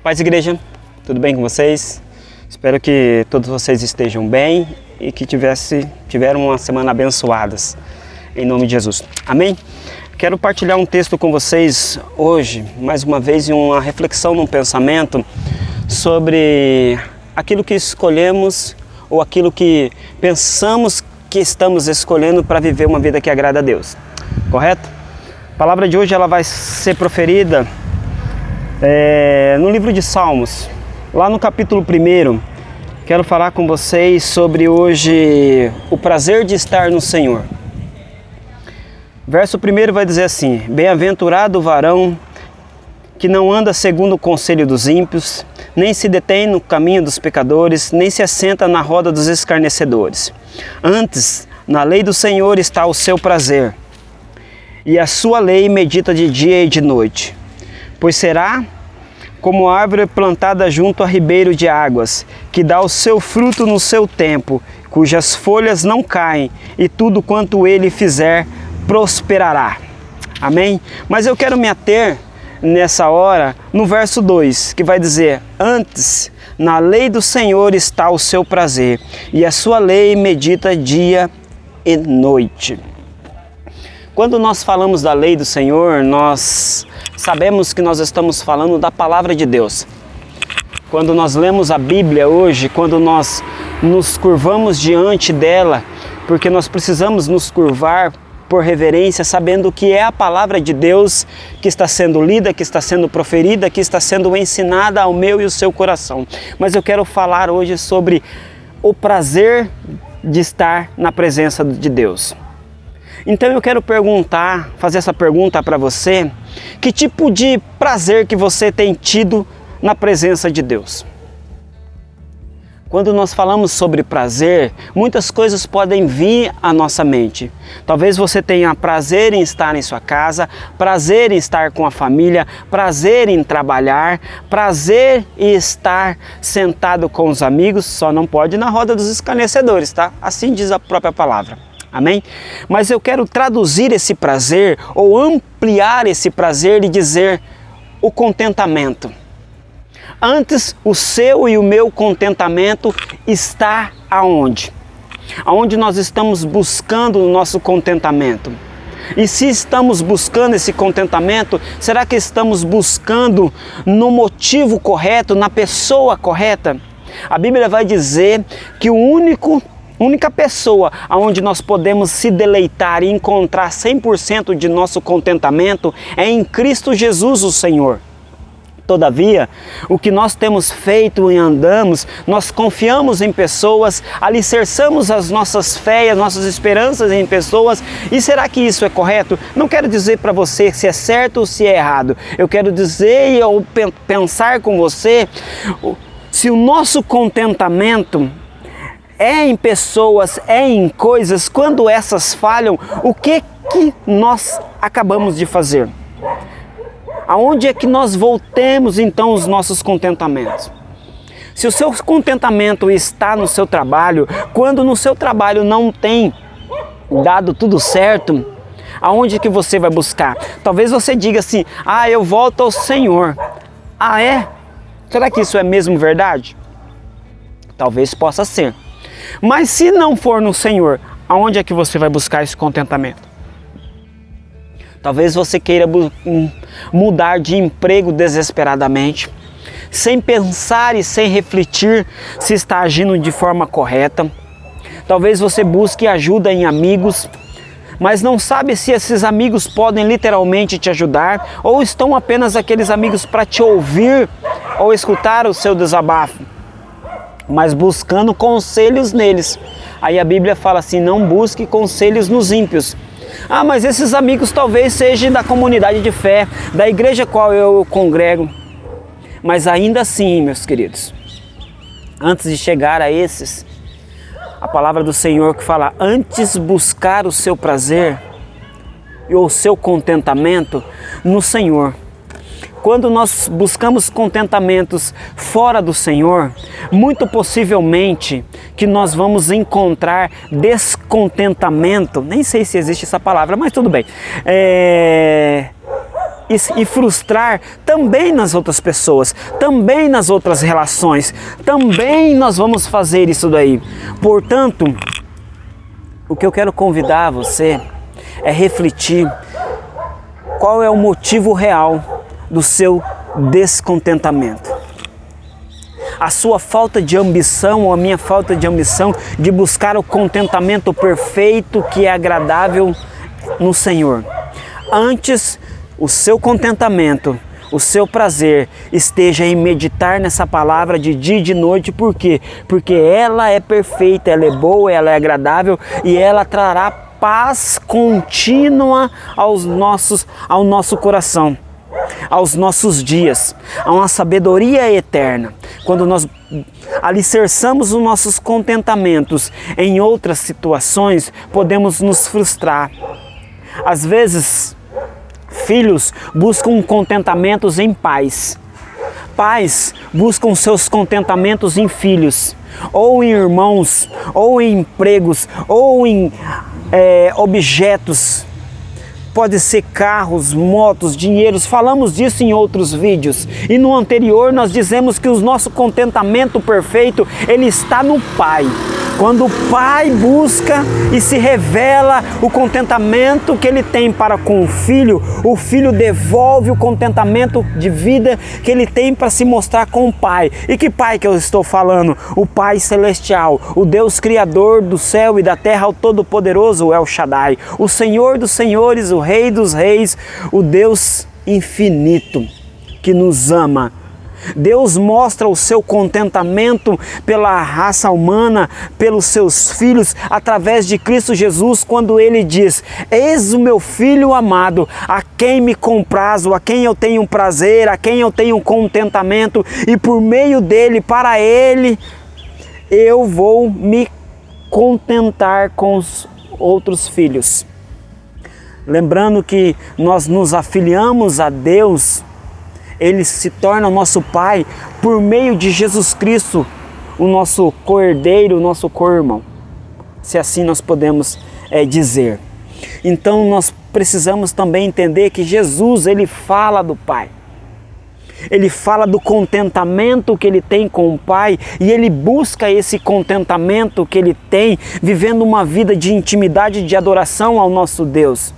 Paz, igreja, tudo bem com vocês? Espero que todos vocês estejam bem e que tiveram uma semana abençoadas, em nome de Jesus. Amém? Quero partilhar um texto com vocês hoje, mais uma vez, em uma reflexão, num pensamento sobre aquilo que escolhemos ou aquilo que pensamos que estamos escolhendo para viver uma vida que agrada a Deus. Correto? A palavra de hoje ela vai ser proferida no livro de Salmos, lá no capítulo 1. Quero falar com vocês sobre hoje o prazer de estar no Senhor. Verso 1 vai dizer assim: Bem-aventurado o varão que não anda segundo o conselho dos ímpios, nem se detém no caminho dos pecadores, nem se assenta na roda dos escarnecedores. Antes, na lei do Senhor está o seu prazer, e a sua lei medita de dia e de noite. Pois será como árvore plantada junto a ribeiro de águas, que dá o seu fruto no seu tempo, cujas folhas não caem, e tudo quanto ele fizer prosperará. Amém? Mas eu quero me ater nessa hora no verso 2, que vai dizer: Antes, na lei do Senhor está o seu prazer, e a sua lei medita dia e noite. Quando nós falamos da lei do Senhor, nós sabemos que nós estamos falando da palavra de Deus. Quando nós lemos a Bíblia hoje, quando nós nos curvamos diante dela, porque nós precisamos nos curvar por reverência, sabendo que é a palavra de Deus que está sendo lida, que está sendo proferida, que está sendo ensinada ao meu e ao seu coração. Mas eu quero falar hoje sobre o prazer de estar na presença de Deus. Então eu quero fazer essa pergunta para você: que tipo de prazer que você tem tido na presença de Deus? Quando nós falamos sobre prazer, muitas coisas podem vir à nossa mente. Talvez você tenha prazer em estar em sua casa, prazer em estar com a família, prazer em trabalhar, prazer em estar sentado com os amigos, só não pode na roda dos escarnecedores, tá? Assim diz a própria palavra. Amém? Mas eu quero traduzir esse prazer ou ampliar esse prazer e dizer o contentamento. Antes, o seu e o meu contentamento está aonde? Aonde nós estamos buscando o nosso contentamento. E se estamos buscando esse contentamento, será que estamos buscando no motivo correto, na pessoa correta? A Bíblia vai dizer que única pessoa onde nós podemos se deleitar e encontrar 100% de nosso contentamento é em Cristo Jesus, o Senhor. Todavia, o que nós temos feito e andamos, nós confiamos em pessoas, alicerçamos as nossas fé, as nossas esperanças em pessoas. E será que isso é correto? Não quero dizer para você se é certo ou se é errado. Eu quero dizer ou pensar com você se o nosso contentamento é em pessoas, é em coisas. Quando essas falham, o que nós acabamos de fazer? Aonde é que nós voltemos então os nossos contentamentos? Se o seu contentamento está no seu trabalho, quando no seu trabalho não tem dado tudo certo, aonde que você vai buscar? Talvez você diga assim: eu volto ao Senhor. Ah, é? Será que isso é mesmo verdade? Talvez possa ser. Mas se não for no Senhor, aonde é que você vai buscar esse contentamento? Talvez você queira mudar de emprego desesperadamente, sem pensar e sem refletir se está agindo de forma correta. Talvez você busque ajuda em amigos, mas não sabe se esses amigos podem literalmente te ajudar ou estão apenas aqueles amigos para te ouvir ou escutar o seu desabafo, mas buscando conselhos neles. Aí a Bíblia fala assim: não busque conselhos nos ímpios. Mas esses amigos talvez sejam da comunidade de fé, da igreja qual eu congrego. Mas ainda assim, meus queridos, antes de chegar a esses, a palavra do Senhor que fala: antes buscar o seu prazer e o seu contentamento no Senhor. Quando nós buscamos contentamentos fora do Senhor, muito possivelmente que nós vamos encontrar descontentamento. Nem sei se existe essa palavra, mas tudo bem. e frustrar também nas outras pessoas, também nas outras relações, também nós vamos fazer isso daí. Portanto, o que eu quero convidar você é refletir qual é o motivo real do seu descontentamento. A sua falta de ambição ou a minha falta de ambição de buscar o contentamento perfeito que é agradável no Senhor. Antes, o seu contentamento, o seu prazer esteja em meditar nessa palavra de dia e de noite. Por quê? Porque ela é perfeita, ela é boa, ela é agradável e ela trará paz contínua ao nosso coração, aos nossos dias, a uma sabedoria eterna. Quando nós alicerçamos os nossos contentamentos em outras situações, podemos nos frustrar. Às vezes, filhos buscam contentamentos em pais. Pais buscam seus contentamentos em filhos, ou em irmãos, ou em empregos, ou em objetos. Pode ser carros, motos, dinheiros, falamos disso em outros vídeos. E no anterior nós dizemos que o nosso contentamento perfeito, ele está no Pai. Quando o Pai busca e se revela o contentamento que ele tem para com o Filho devolve o contentamento de vida que ele tem para se mostrar com o Pai. E que Pai que eu estou falando? O Pai Celestial, o Deus Criador do céu e da terra, o Todo-Poderoso, o El Shaddai, o Senhor dos Senhores, o Rei dos Reis, o Deus infinito que nos ama. Deus mostra o seu contentamento pela raça humana, pelos seus filhos, através de Cristo Jesus, quando ele diz: eis o meu Filho amado, a quem me comprazo, a quem eu tenho prazer, a quem eu tenho contentamento, e por meio dele, para ele, eu vou me contentar com os outros filhos. Lembrando que nós nos afiliamos a Deus, ele se torna o nosso Pai por meio de Jesus Cristo, o nosso co-herdeiro, o nosso co-irmão, se assim nós podemos dizer. Então nós precisamos também entender que Jesus, ele fala do Pai. Ele fala do contentamento que ele tem com o Pai e ele busca esse contentamento que ele tem vivendo uma vida de intimidade, de adoração ao nosso Deus.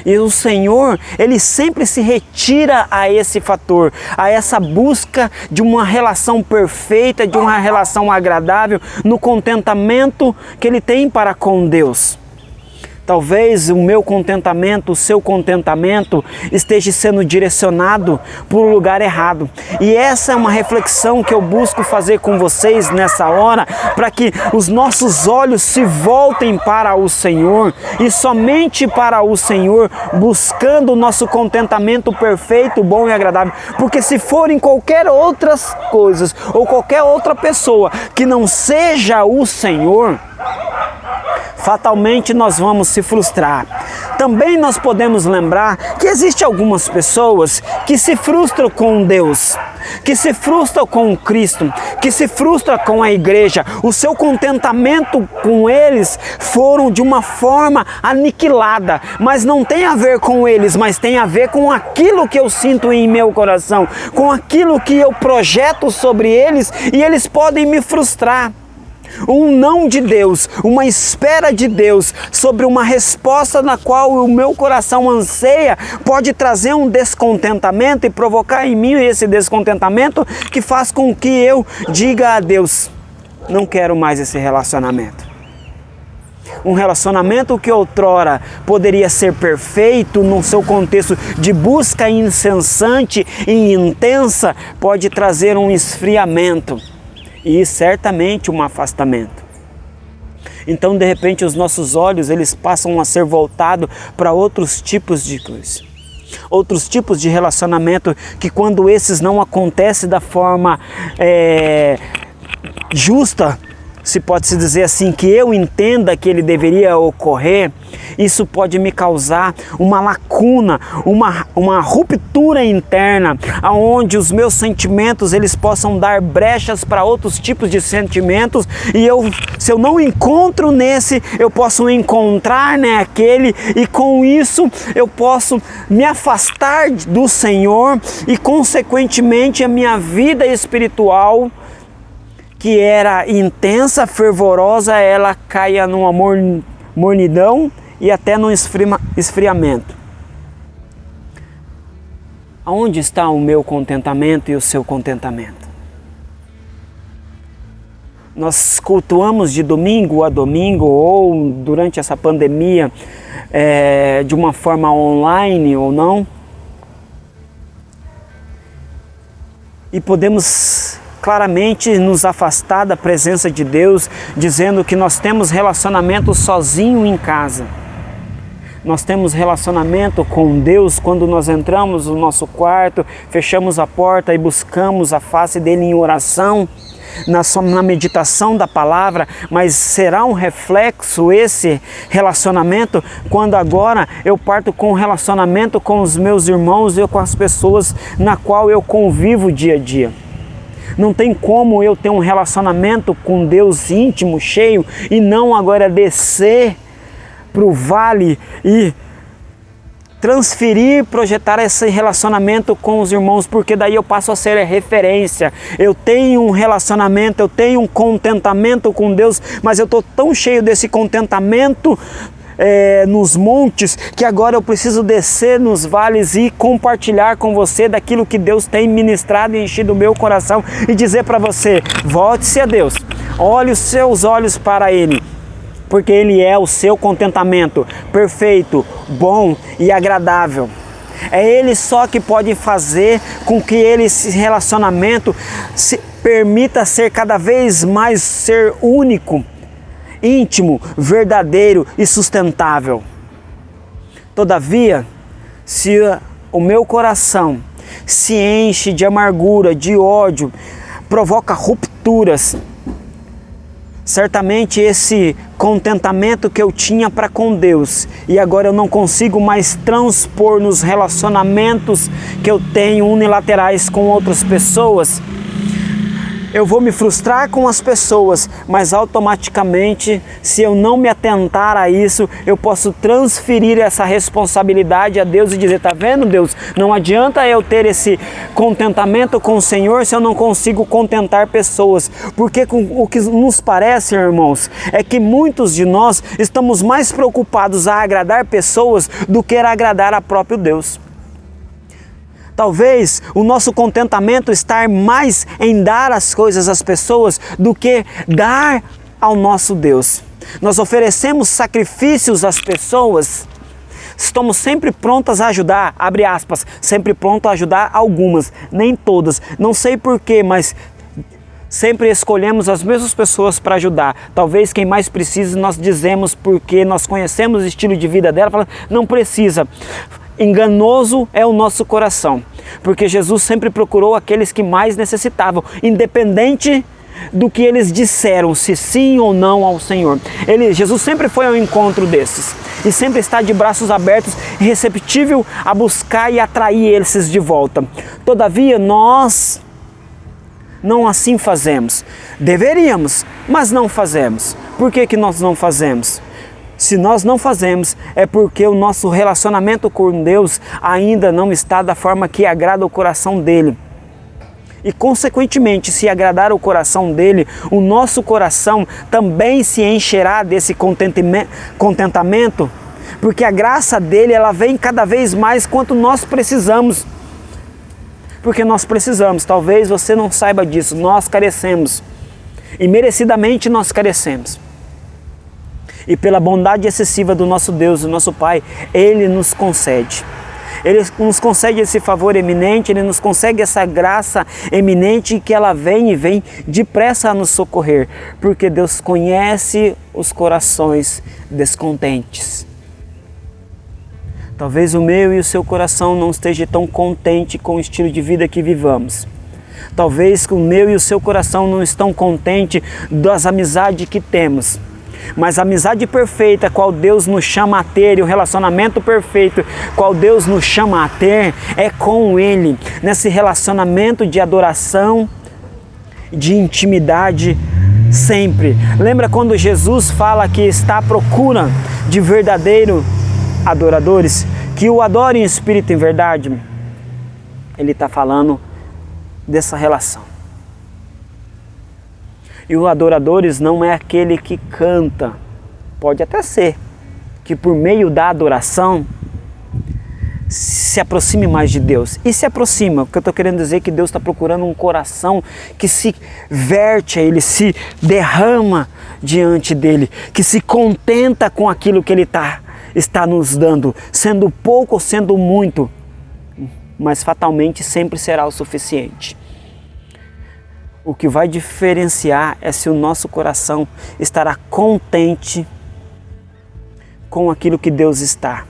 E o Senhor, ele sempre se retira a esse fator, a essa busca de uma relação perfeita, de uma relação agradável, no contentamento que ele tem para com Deus. Talvez o meu contentamento, o seu contentamento esteja sendo direcionado para o lugar errado. E essa é uma reflexão que eu busco fazer com vocês nessa hora, para que os nossos olhos se voltem para o Senhor e somente para o Senhor, buscando o nosso contentamento perfeito, bom e agradável. Porque se forem qualquer outras coisas ou qualquer outra pessoa que não seja o Senhor, fatalmente nós vamos se frustrar. Também nós podemos lembrar que existem algumas pessoas que se frustram com Deus, que se frustram com Cristo, que se frustram com a igreja. O seu contentamento com eles foram de uma forma aniquilada, mas não tem a ver com eles, mas tem a ver com aquilo que eu sinto em meu coração, com aquilo que eu projeto sobre eles, e eles podem me frustrar. Um não de Deus, uma espera de Deus sobre uma resposta na qual o meu coração anseia, pode trazer um descontentamento e provocar em mim esse descontentamento que faz com que eu diga a Deus: não quero mais esse relacionamento. Um relacionamento que outrora poderia ser perfeito no seu contexto de busca incessante e intensa, pode trazer um esfriamento e certamente um afastamento. Então, de repente, os nossos olhos eles passam a ser voltados para outros tipos de coisas, outros tipos de relacionamento, que quando esses não acontecem da forma justa, se pode-se dizer assim, que eu entenda que ele deveria ocorrer, isso pode me causar uma lacuna, uma ruptura interna, onde os meus sentimentos eles possam dar brechas para outros tipos de sentimentos, e se eu não encontro nesse, eu posso encontrar naquele, e com isso eu posso me afastar do Senhor, e consequentemente a minha vida espiritual, que era intensa, fervorosa, ela caia numa mornidão e até num esfriamento. Aonde está o meu contentamento e o seu contentamento? Nós cultuamos de domingo a domingo, ou durante essa pandemia, de uma forma online ou não, e podemos claramente nos afastar da presença de Deus, dizendo que nós temos relacionamento sozinho em casa. Nós temos relacionamento com Deus quando nós entramos no nosso quarto, fechamos a porta e buscamos a face dele em oração, na meditação da palavra, mas será um reflexo esse relacionamento quando agora eu parto com o relacionamento com os meus irmãos e com as pessoas na qual eu convivo dia a dia. Não tem como eu ter um relacionamento com Deus íntimo, cheio, e não agora descer para o vale e transferir, projetar esse relacionamento com os irmãos, porque daí eu passo a ser a referência. Eu tenho um relacionamento, eu tenho um contentamento com Deus, mas eu estou tão cheio desse contentamento nos montes, que agora eu preciso descer nos vales e compartilhar com você daquilo que Deus tem ministrado e enchido o meu coração, e dizer para você: volte-se a Deus, olhe os seus olhos para Ele, porque Ele é o seu contentamento perfeito, bom e agradável. É Ele só que pode fazer com que esse relacionamento se permita ser cada vez mais ser único, íntimo, verdadeiro e sustentável. Todavia, se o meu coração se enche de amargura, de ódio, provoca rupturas, certamente esse contentamento que eu tinha para com Deus e agora eu não consigo mais transpor nos relacionamentos que eu tenho unilaterais com outras pessoas, eu vou me frustrar com as pessoas, mas automaticamente, se eu não me atentar a isso, eu posso transferir essa responsabilidade a Deus e dizer: tá vendo, Deus, não adianta eu ter esse contentamento com o Senhor se eu não consigo contentar pessoas. Porque o que nos parece, irmãos, é que muitos de nós estamos mais preocupados a agradar pessoas do que a agradar a próprio Deus. Talvez o nosso contentamento está mais em dar as coisas às pessoas do que dar ao nosso Deus. Nós oferecemos sacrifícios às pessoas, estamos sempre prontas a ajudar, abre aspas, sempre pronto a ajudar algumas, nem todas, não sei porquê, mas sempre escolhemos as mesmas pessoas para ajudar. Talvez quem mais precisa nós dizemos porque nós conhecemos o estilo de vida dela, falando, não precisa. Enganoso é o nosso coração, porque Jesus sempre procurou aqueles que mais necessitavam, independente do que eles disseram, se sim ou não ao Senhor. Jesus sempre foi ao encontro desses e sempre está de braços abertos e receptível a buscar e atrair esses de volta. Todavia, nós não assim fazemos. Deveríamos, mas não fazemos. Por que nós não fazemos? Se nós não fazemos, é porque o nosso relacionamento com Deus ainda não está da forma que agrada o coração dele. E consequentemente, se agradar o coração dele, o nosso coração também se encherá desse contentamento, porque a graça dele ela vem cada vez mais quanto nós precisamos. Porque nós precisamos, talvez você não saiba disso, nós carecemos. E merecidamente nós carecemos. E pela bondade excessiva do nosso Deus, do nosso Pai, Ele nos concede. Ele nos concede esse favor eminente, Ele nos concede essa graça eminente que ela vem e vem depressa a nos socorrer, porque Deus conhece os corações descontentes. Talvez o meu e o seu coração não esteja tão contente com o estilo de vida que vivamos. Talvez o meu e o seu coração não estão contentes das amizades que temos. Mas a amizade perfeita, qual Deus nos chama a ter, e o relacionamento perfeito, qual Deus nos chama a ter, é com Ele, nesse relacionamento de adoração, de intimidade, sempre. Lembra quando Jesus fala que está à procura de verdadeiros adoradores, que o adorem em espírito e em verdade? Ele está falando dessa relação. E o adoradores não é aquele que canta. Pode até ser que por meio da adoração se aproxime mais de Deus. E se aproxima, porque eu estou querendo dizer que Deus está procurando um coração que se verte a Ele, se derrama diante dEle, que se contenta com aquilo que Ele está nos dando, sendo pouco ou sendo muito, mas fatalmente sempre será o suficiente. O que vai diferenciar é se o nosso coração estará contente com aquilo que Deus está.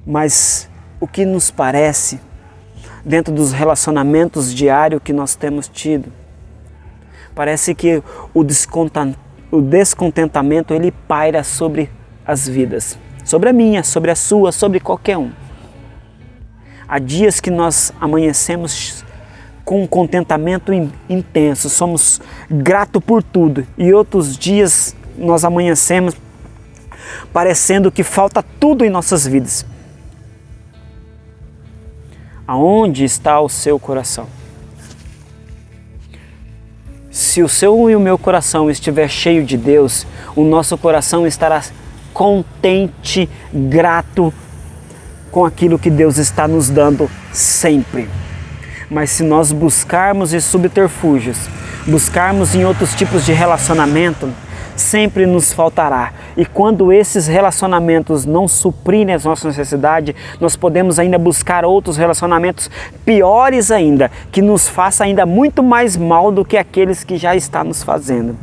Mas o que nos parece, dentro dos relacionamentos diários que nós temos tido, parece que o descontentamento ele paira sobre as vidas, sobre a minha, sobre a sua, sobre qualquer um. Há dias que nós amanhecemos com um contentamento intenso, somos gratos por tudo, e outros dias nós amanhecemos parecendo que falta tudo em nossas vidas. Aonde está o seu coração? Se o seu e o meu coração estiver cheio de Deus, o nosso coração estará contente, grato com aquilo que Deus está nos dando sempre. Mas se nós buscarmos em subterfúgios, buscarmos em outros tipos de relacionamento, sempre nos faltará. E quando esses relacionamentos não suprirem as nossas necessidades, nós podemos ainda buscar outros relacionamentos piores ainda, que nos façam ainda muito mais mal do que aqueles que já está nos fazendo.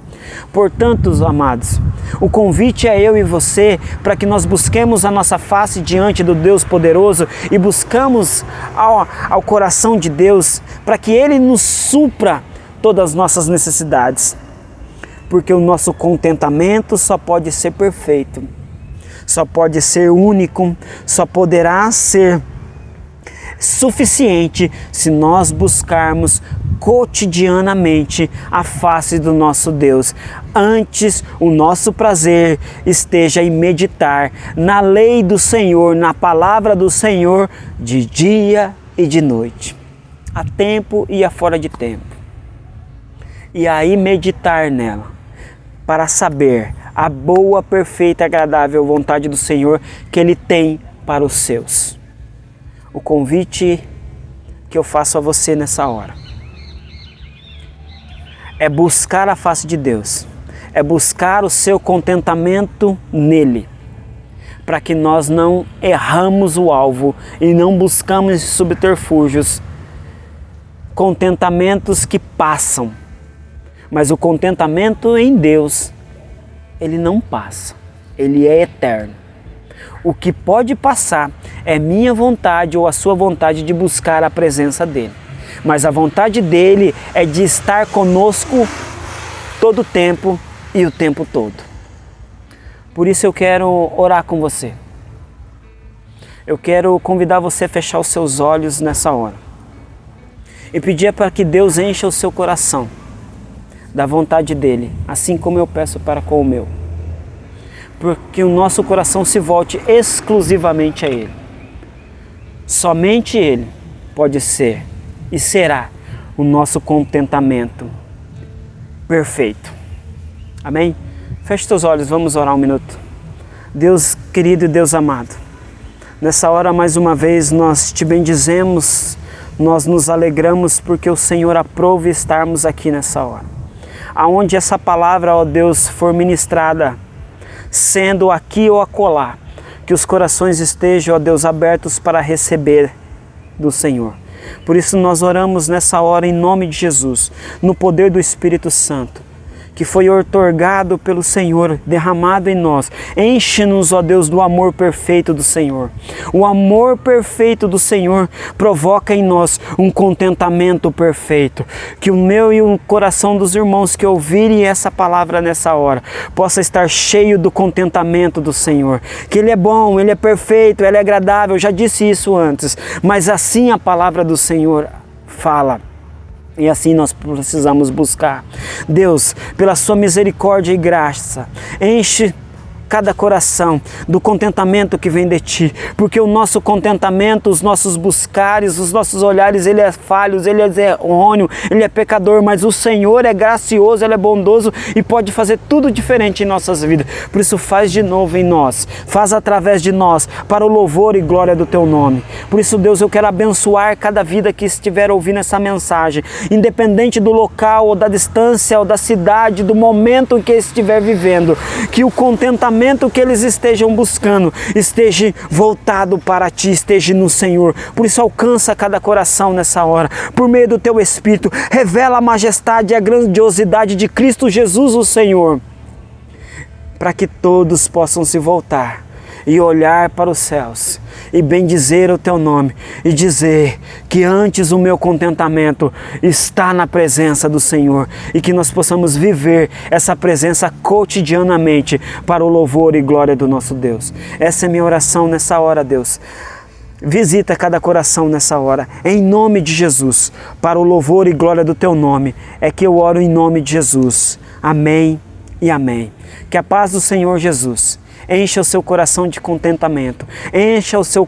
Portanto, amados, o convite é eu e você para que nós busquemos a nossa face diante do Deus poderoso e buscamos ao coração de Deus para que Ele nos supra todas as nossas necessidades. Porque o nosso contentamento só pode ser perfeito, só pode ser único, só poderá ser suficiente se nós buscarmos cotidianamente a face do nosso Deus. Antes, o nosso prazer esteja em meditar na lei do Senhor, na palavra do Senhor, de dia e de noite, a tempo e a fora de tempo. E aí meditar nela, para saber a boa, perfeita e agradável vontade do Senhor que Ele tem para os seus. O convite que eu faço a você nessa hora é buscar a face de Deus, é buscar o seu contentamento nele, para que nós não erramos o alvo e não buscamos subterfúgios, contentamentos que passam. Mas o contentamento em Deus, ele não passa, ele é eterno. O que pode passar é minha vontade ou a sua vontade de buscar a presença dele. Mas a vontade dele é de estar conosco todo o tempo e o tempo todo. Por isso eu quero orar com você. Eu quero convidar você a fechar os seus olhos nessa hora e pedir para que Deus encha o seu coração da vontade dele, assim como eu peço para com o meu. Porque o nosso coração se volte exclusivamente a Ele. Somente Ele pode ser e será o nosso contentamento perfeito. Amém? Feche seus olhos, vamos orar um minuto. Deus querido e Deus amado, nessa hora mais uma vez nós te bendizemos, nós nos alegramos porque o Senhor aprove estarmos aqui nessa hora. Aonde essa palavra, ó Deus, for ministrada, sendo aqui ou acolá, que os corações estejam, ó Deus, abertos para receber do Senhor. Por isso nós oramos nessa hora em nome de Jesus, no poder do Espírito Santo, que foi outorgado pelo Senhor, derramado em nós. Enche-nos, ó Deus, do amor perfeito do Senhor. O amor perfeito do Senhor provoca em nós um contentamento perfeito. Que o meu e o coração dos irmãos que ouvirem essa palavra nessa hora possa estar cheio do contentamento do Senhor. Que Ele é bom, Ele é perfeito, Ele é agradável. Eu já disse isso antes, mas assim a palavra do Senhor fala. E assim nós precisamos buscar. Deus, pela sua misericórdia e graça, enche cada coração do contentamento que vem de Ti, porque o nosso contentamento, os nossos buscares, os nossos olhares, ele é falho, ele é errôneo, ele é pecador, mas o Senhor é gracioso, Ele é bondoso e pode fazer tudo diferente em nossas vidas. Por isso faz de novo em nós, faz através de nós, para o louvor e glória do Teu nome. Por isso, Deus, eu quero abençoar cada vida que estiver ouvindo essa mensagem, independente do local, ou da distância, ou da cidade, do momento em que estiver vivendo, que o contentamento que eles estejam buscando esteja voltado para Ti, esteja no Senhor. Por isso alcança cada coração nessa hora, por meio do Teu Espírito, revela a majestade e a grandiosidade de Cristo Jesus, o Senhor, para que todos possam se voltar e olhar para os céus e bendizer o Teu nome e dizer que antes o meu contentamento está na presença do Senhor, e que nós possamos viver essa presença cotidianamente para o louvor e glória do nosso Deus. Essa é minha oração nessa hora, Deus. Visita cada coração nessa hora, em nome de Jesus, para o louvor e glória do Teu nome. É que eu oro em nome de Jesus. Amém e amém. Que a paz do Senhor Jesus encha o seu coração de contentamento, encha o seu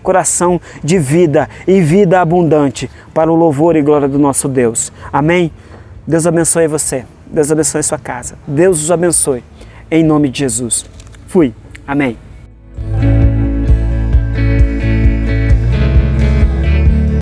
coração de vida e vida abundante para o louvor e glória do nosso Deus. Amém? Deus abençoe você, Deus abençoe sua casa, Deus os abençoe, em nome de Jesus. Fui. Amém.